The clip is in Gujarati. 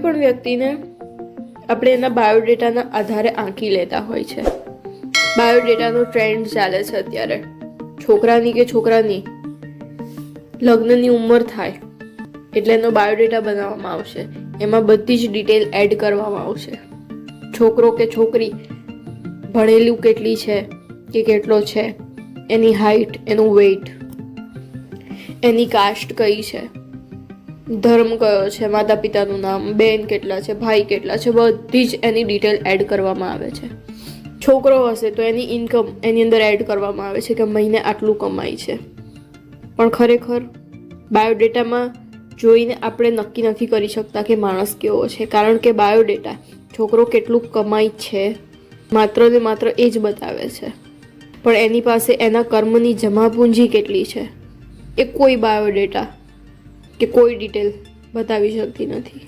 પણ વ્યક્તિને આપણે એના બાયોડેટાના આધારે આંકી લેતા હોય છે. બાયોડેટાનો ટ્રેન્ડ ચાલે છે અત્યારે. છોકરાની કે છોકરાની લગ્નની ઉંમર થાય એટલે એનો બાયોડેટા બનાવવામાં આવશે. એમાં બધી જ ડિટેલ એડ કરવામાં આવશે. છોકરો કે છોકરી ભણેલું કેટલી છે કે કેટલો છે, એની હાઇટ, એનું વેઇટ, એની કાસ્ટ કઈ છે, ધર્મ કયો છે, માતા પિતાનું નામ, બેન કેટલા છે, ભાઈ કેટલા છે, બધી જ એની ડિટેલ એડ કરવામાં આવે છે. છોકરો હશે તો એની ઇન્કમ એની અંદર એડ કરવામાં આવે છે કે મહિને આટલું કમાય છે. પણ ખરેખર બાયોડેટામાં જોઈને આપણે નક્કી નથી કરી શકતા કે માણસ કેવો છે, કારણ કે બાયોડેટા છોકરો કેટલું કમાય છે માત્ર ને માત્ર એ જ બતાવે છે. પણ એની પાસે એના કર્મની જમાપૂંજી કેટલી છે એ કોઈ બાયોડેટા કે કોઈ ડિટેલ બતાવી શકતી નથી.